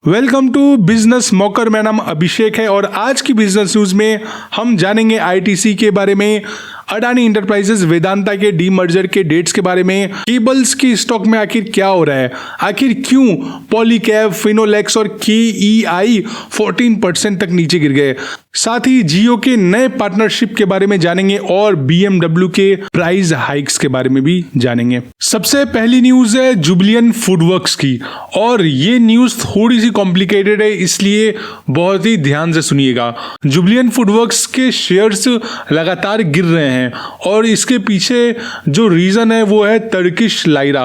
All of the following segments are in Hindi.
Welcome to business मॉकर। मेरा नाम अभिषेक है और आज की बिजनेस न्यूज में हम जानेंगे आईटीसी के बारे में, अडानी इंटरप्राइजेस वेदांता के डीमर्जर के डेट्स के बारे में, केबल्स की स्टॉक में आखिर क्या हो रहा है, आखिर क्यों पॉलीकैब, फिनोलेक्स और केईआई 14% तक नीचे गिर गए। साथ ही जियो के नए पार्टनरशिप के बारे में जानेंगे और BMW के प्राइस हाइक्स के बारे में भी जानेंगे। सबसे पहली न्यूज है जुबिलियंट फूडवर्क्स की और ये न्यूज थोड़ी सी कॉम्प्लिकेटेड है, इसलिए बहुत ही ध्यान से सुनिएगा। जुबिलियंट फूडवर्क्स के शेयर्स लगातार गिर रहे हैं और इसके पीछे जो रीजन है वो है टर्किश लाइरा।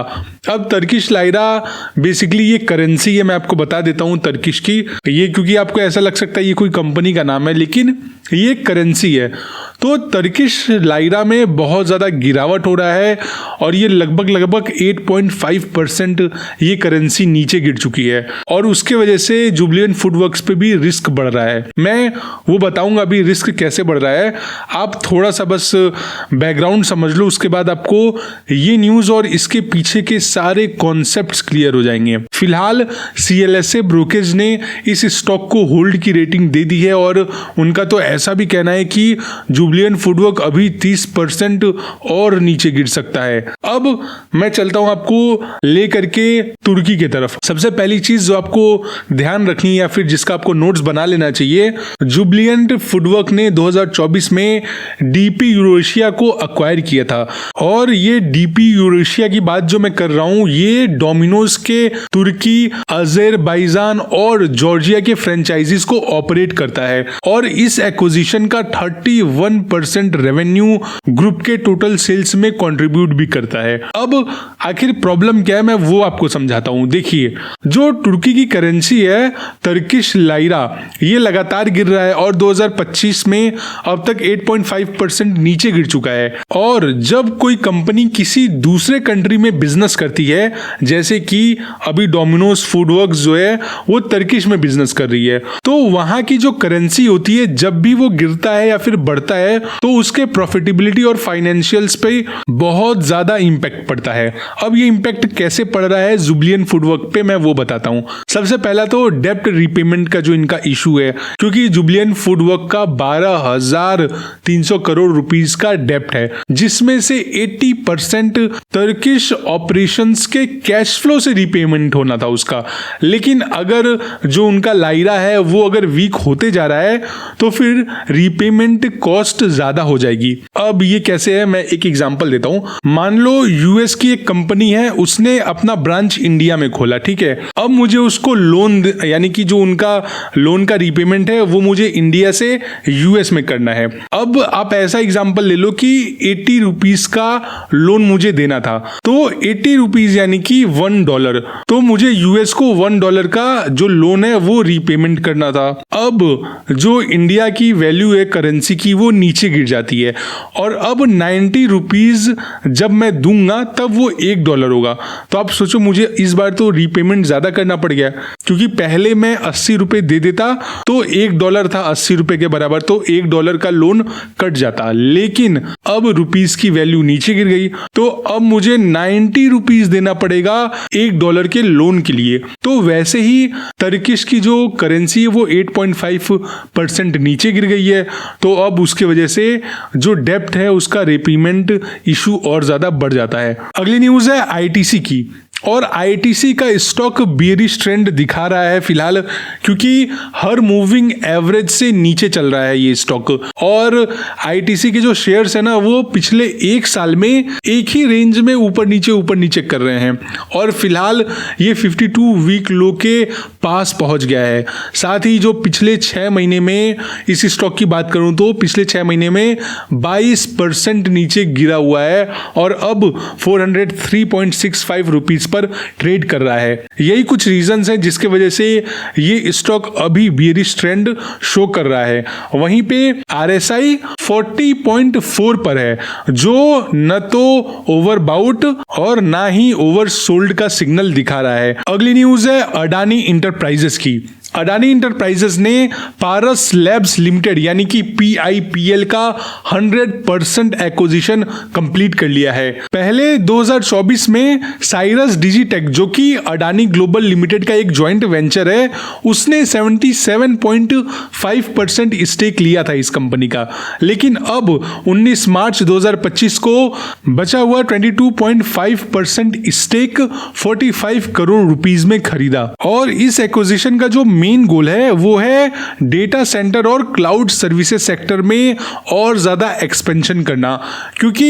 अब टर्किश लाइरा बेसिकली ये करेंसी है, मैं आपको बता देता हूँ टर्किश की, ये क्योंकि आपको ऐसा लग सकता है ये कोई कंपनी का नाम है, लेकिन ये करेंसी है। तो टर्किश लाइरा में बहुत ज़्यादा गिरावट हो रहा है और ये लगभग 8.5% ये करेंसी नीचे गिर चुकी है और उसके वजह से जुबिलियंट फूडवर्क्स पे भी रिस्क बढ़ रहा है। मैं वो बताऊंगा अभी रिस्क कैसे बढ़ रहा है, आप थोड़ा सा बस बैकग्राउंड समझ लो, उसके बाद आपको ये न्यूज़ और इसके पीछे के सारे कॉन्सेप्ट्स क्लियर हो जाएंगे। फिलहाल CLSA ब्रोकरेज ने इस स्टॉक को होल्ड की रेटिंग दे दी है और उनका तो ऐसा भी कहना है कि जुबिलियंट फूडवर्क अभी 30% और नीचे गिर सकता है। अब मैं चलता हूं आपको लेकर के तुर्की की तरफ। सबसे पहली चीज जो आपको ध्यान रखनी है या फिर जिसका आपको नोट्स बना लेना चाहिए, जुबिलियंट फूडवर्क ने 2024 में DP यूरेशिया को अक्वायर किया था और ये DP यूरेशिया की बात जो मैं कर रहा हूं ये डोमिनोज के तुर्की, अजरबैजान और जॉर्जिया के फ्रेंचाइजीज को ऑपरेट करता है और इस एक्विजिशन का 31% रेवेन्यू ग्रुप के टोटल सेल्स में कंट्रीब्यूट भी करता है। अब आखिर प्रॉब्लम क्या है मैं वो आपको समझाता हूं। देखिए, जो तुर्की की करेंसी है टर्किश लाइरा, ये लगातार गिर रहा है और 2025 में अब तक 8.5% नीचे गिर चुका है। और जब कोई कंपनी किसी दूसरे कंट्री में बिजनेस करती है, जैसे कि अभी डोमिनोज फूडवर्क्स जो है वो टर्किश में बिजनेस कर रही है, तो वहां की जो करेंसी होती है जब भी वो गिरता है या फिर बढ़ता है तो उसके प्रॉफिटेबिलिटी और फाइनेंशियल्स पे बहुत ज्यादा इंपैक्ट पड़ता है। अब ये इंपैक्ट कैसे पड़ रहा है जुबिलियंट फूडवर्क पे मैं वो बताता हूँ। सबसे पहला तो डेप्ट रिपेमेंट का जो इनका इशू है, क्योंकि जुबिलियंट फूडवर्क का 12,300 करोड़ रुपीस का डेप्ट है, जिसमें से 80% टर्किश ऑपरेशंस के कैश फ्लो से रिपेमेंट होना था उसका। लेकिन अगर जो उनका लाइरा है वो अगर वीक होते जा रहा है तो फिर रीपेमेंट कॉस्ट ज्यादा हो जाएगी। अब ये कैसे है, मैं एक एग्जांपल देता हूं। मान लो यूएस की एक कंपनी है, उसने अपना ब्रांच इंडिया में खोला, ठीक है। अब मुझे उसको लोन यानी कि जो उनका लोन का रीपेमेंट है वो मुझे इंडिया से यूएस में करना है। अब आप ऐसा एग्जांपल ले लो कि 80 रुपीज का लोन मुझे देना था, तो 80 रुपीज यानी कि $1, तो मुझे यूएस को $1 का जो लोन है वो रीपेमेंट करना था। अब जो इंडिया की वैल्यू है करेंसी की वो नीचे गिर जाती है और अब 90 रुपीज जब मैं दूंगा तब वो $1 होगा। तो आप सोचो मुझे इस बार तो रीपेमेंट ज्यादा करना पड़ गया, क्योंकि पहले मैं 80 रुपए दे देता तो $1 था 80 रुपए के बराबर, तो $1 का लोन कट जाता। लेकिन अब रुपीस की वैल्यू नीचे गिर गई तो अब मुझे 90 रुपीज देना पड़ेगा $1 के लोन के लिए। तो वैसे ही टर्किश की जो करेंसी है वो 8.5% नीचे गिर गई है, तो अब उसके वजह से जो डेप्ट है उसका रीपेमेंट इशू और ज्यादा बढ़ जाता है। अगली न्यूज है आईटीसी की और आईटीसी का स्टॉक बेयरिश ट्रेंड दिखा रहा है फिलहाल, क्योंकि हर मूविंग एवरेज से नीचे चल रहा है ये स्टॉक। और आईटीसी के जो शेयर्स है ना वो पिछले एक साल में एक ही रेंज में ऊपर नीचे कर रहे हैं और फिलहाल ये 52 वीक लो के पास पहुंच गया है। साथ ही जो पिछले 6 महीने में इस स्टॉक की बात करूं तो पिछले 6 महीने में 22% नीचे गिरा हुआ है और अब 403.65 रुपीज पर ट्रेड कर रहा है। यही कुछ रीजंस हैं जिसके वजह से ये स्टॉक अभी बेयरिश ट्रेंड शो कर रहा है। वहीं पे RSI 40.4 पर है, जो न तो ओवरबाउट और ना ही ओवरसोल्ड का सिग्नल दिखा रहा है। अगली न्यूज है अडानी इंटरप्राइजेस की। अडानी इंटरप्राइजेस ने पारस लैब्स लिमिटेड यानी कि PIPL का 100% एक्विजिशन कंप्लीट कर लिया है। पहले 2024 में साइरस डिजिटेक जो कि अडानी ग्लोबल लिमिटेड का एक जॉइंट वेंचर है, उसने 77.5% स्टेक लिया था इस कंपनी का, लेकिन अब 19 मार्च 2025 को बचा हुआ 22.5% स्टेक 45 करोड़ रुपीस में खरीदा। और इस एक्विजिशन का जो मेन गोल है वो है डेटा सेंटर और क्लाउड सर्विसेज सेक्टर में और ज्यादा एक्सपेंशन करना, क्योंकि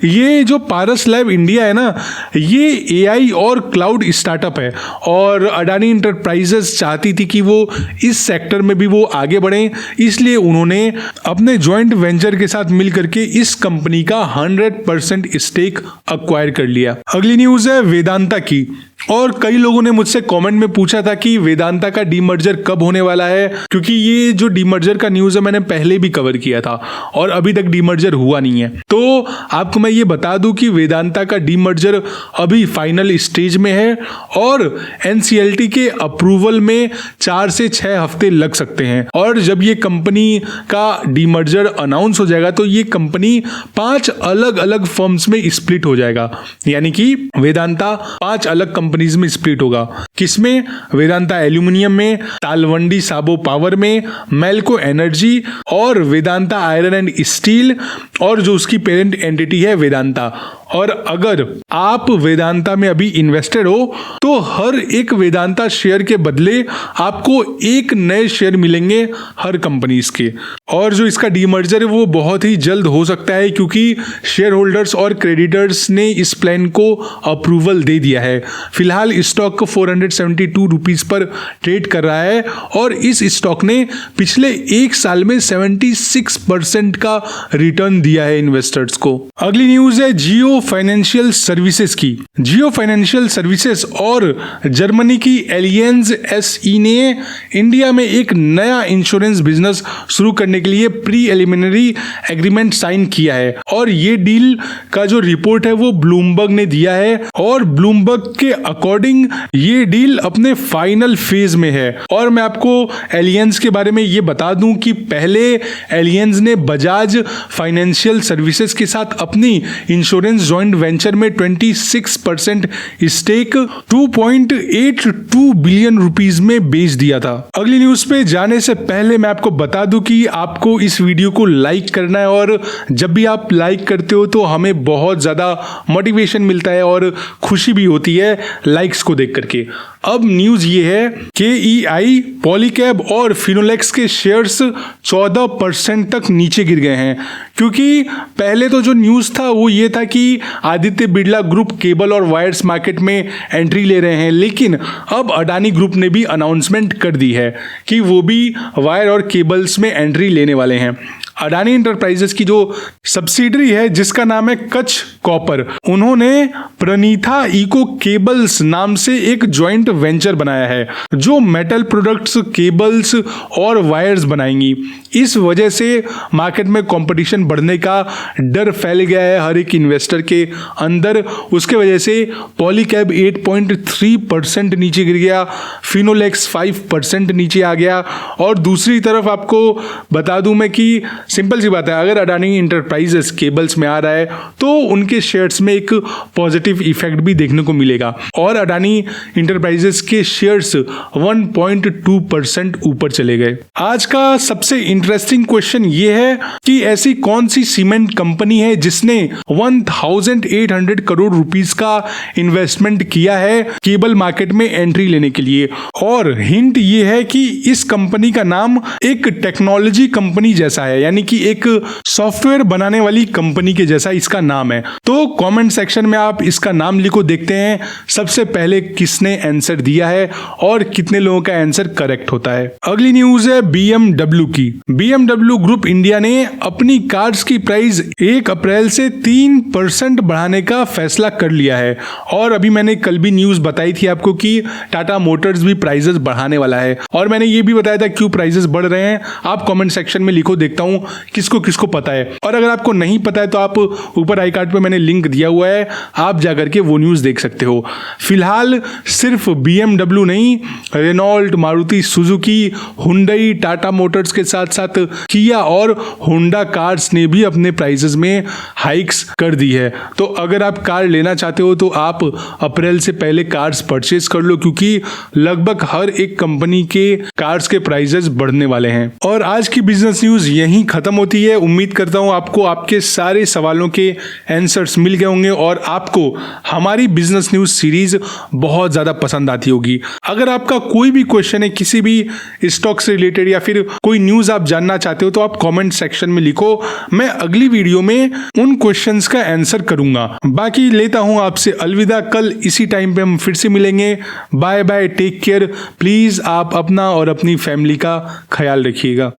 ये जो पारस लैब इंडिया है ना, ये AI और क्लाउड स्टार्टअप है और अडानी इंटरप्राइजेस चाहती थी कि वो इस सेक्टर में भी वो आगे बढ़े, इसलिए उन्होंने अपने जॉइंट वेंचर के साथ मिलकर के इस कंपनी का 100% स्टेक अक्वायर कर लिया। अगली न्यूज है वेदांता की, और कई लोगों ने मुझसे कमेंट में पूछा था कि वेदांता का डीमर्जर कब होने वाला है, क्योंकि ये जो डीमर्जर का न्यूज है मैंने पहले भी कवर किया था और अभी तक डीमर्जर हुआ नहीं है। तो आपको मैं ये बता दूं कि वेदांता का डीमर्जर अभी फाइनल स्टेज में है और NCLT के अप्रूवल में 4 से 6 हफ्ते लग सकते हैं। और जब ये कंपनी का डीमर्जर अनाउंस हो जाएगा तो ये कंपनी 5 अलग अलग फर्म्स में स्प्लिट हो जाएगा, यानी कि वेदांता 5 अलग कंपनीज में स्प्लिट होगा। किसमें? वेदांता एल्यूमिनियम में, तालवंडी साबो पावर में, मेल्को एनर्जी और वेदांता आयरन एंड स्टील, और जो उसकी पेरेंट एंटिटी है वेदांता। और अगर आप वेदांता में अभी इन्वेस्टेड हो तो हर एक वेदांता शेयर के बदले आपको एक नए शेयर मिलेंगे हर कंपनीज के। और जो इसका डीमर्जर है वो बहुत ही जल्द हो सकता है, क्योंकि शेयर होल्डर्स और क्रेडिटर्स ने इस प्लान को अप्रूवल दे दिया है। फिलहाल स्टॉक 472 रुपीज पर ट्रेड कर रहा है और इस स्टॉक ने पिछले एक साल में 76% का रिटर्न दिया है इन्वेस्टर्स को। अगली न्यूज है जियो फाइनेंशियल सर्विसेज की। जियो फाइनेंशियल सर्विसेज और जर्मनी की एलियंस SE ने इंडिया में एक नया इंश्योरेंस बिजनेस शुरू करने के लिए प्री एलिमिनरी एग्रीमेंट साइन किया है, और ये डील का जो रिपोर्ट है वो ब्लूमबर्ग ने दिया है, और ब्लूमबर्ग के अकॉर्डिंग ये डील अपने फाइनल फेज में है। और मैं आपको एलियंस के बारे में ये बता दूं कि पहले एलियंस ने बजाज फाइनेंशियल सर्विसेज के साथ अपनी इंश्योरेंस जॉइंट वेंचर में 26% स्टेक 2.82 बिलियन रुपीस में बेच दिया था। अगली न्यूज पे जाने से पहले मैं आपको बता दूं कि आपको इस वीडियो को लाइक करना है, और जब भी आप लाइक करते हो तो हमें बहुत ज्यादा मोटिवेशन मिलता है और खुशी भी होती है लाइक्स को देख करके। अब न्यूज ये है KEI, पॉलीकैब और फिनोलेक्स के शेयर्स 14% तक नीचे गिर गए हैं, क्योंकि पहले तो जो न्यूज था वो ये था कि आदित्य बिरला ग्रुप केबल और वायर्स मार्केट में एंट्री ले रहे हैं, लेकिन अब अडानी ग्रुप ने भी अनाउंसमेंट कर दी है कि वो भी वायर और केबल्स में एंट्री लेने वाले हैं। अडानी इंटरप्राइजेस की जो सब्सिडरी है जिसका नाम है कच्छ कॉपर, उन्होंने प्रणीथा इको केबल्स नाम से एक जॉइंट वेंचर बनाया है जो मेटल प्रोडक्ट्स, केबल्स और वायर्स बनाएंगी। इस वजह से मार्केट में कंपटीशन बढ़ने का डर फैल गया है हर एक इन्वेस्टर के अंदर। उसके वजह से पॉलीकैब 8.3% नीचे गिर गया, फिनोलेक्स 5% नीचे आ गया। और दूसरी तरफ आपको बता दूं मैं कि सिंपल सी बात है, अगर अडानी इंटरप्राइजेस केबल्स में आ रहा है तो उनके शेयर्स में एक पॉजिटिव इफेक्ट भी देखने को मिलेगा, और अडानी इंटरप्राइजेस के शेयर्स 1.2% ऊपर चले गए। आज का सबसे इंटरेस्टिंग क्वेश्चन ये है कि ऐसी कौन सी सीमेंट कंपनी है जिसने 1800 करोड़ रुपीस का इन्वेस्टमेंट किया है केबल मार्केट में एंट्री लेने के लिए। और हिंट ये है कि इस कंपनी का नाम एक टेक्नोलॉजी कंपनी जैसा है, यानी कि एक सॉफ्टवेयर बनाने वाली कंपनी के जैसा इसका नाम है। तो कमेंट सेक्शन में आप इसका नाम लिखो, देखते हैं सबसे पहले किसने आंसर दिया है और कितने लोगों का आंसर करेक्ट होता है। अगली न्यूज है BMW की। BMW ग्रुप इंडिया ने अपनी कार्स की प्राइस 1 अप्रैल से 3% बढ़ाने का फैसला कर लिया है। और अभी मैंने कल भी न्यूज बताई थी आपको कि टाटा मोटर्स भी प्राइसेस बढ़ाने वाला है, और मैंने ये भी बताया था क्यों प्राइसेस बढ़ रहे हैं। आप कमेंट सेक्शन में लिखो, देखता हूं किसको किसको पता है। और अगर आपको नहीं पता है तो आप ऊपर आई कार्ड पे मैंने लिंक दिया हुआ है, आप जाकर के वो न्यूज़ देख सकते हो। फिलहाल सिर्फ BMW नहीं, Renault, Maruti Suzuki, Hyundai, Tata Motors के साथ साथ किया और होंडा कार्स ने भी अपने प्राइसेस में हाइक्स कर दी है। तो अगर आप कार लेना चाहते हो तो आप अप्रैल से पहले कार्स परचेज कर लो, क्योंकि लगभग हर एक कंपनी के कार्स के प्राइसेस बढ़ने वाले हैं। और आज की बिजनेस न्यूज यहीं खत्म होती है। उम्मीद करता हूं आपको आपके सारे सवालों के आंसर्स मिल गए होंगे और आपको हमारी बिजनेस न्यूज सीरीज बहुत ज्यादा पसंद आती होगी। अगर आपका कोई भी क्वेश्चन है किसी भी स्टॉक से रिलेटेड या फिर कोई न्यूज आप जानना चाहते हो तो आप कमेंट सेक्शन में लिखो, मैं अगली वीडियो में उन क्वेश्चंस का आंसर करूंगा। बाकी लेता हूं आपसे अलविदा, कल इसी टाइम पे हम फिर से मिलेंगे। Bye bye, take care. Please आप अपना और अपनी फैमिली का ख्याल रखिएगा।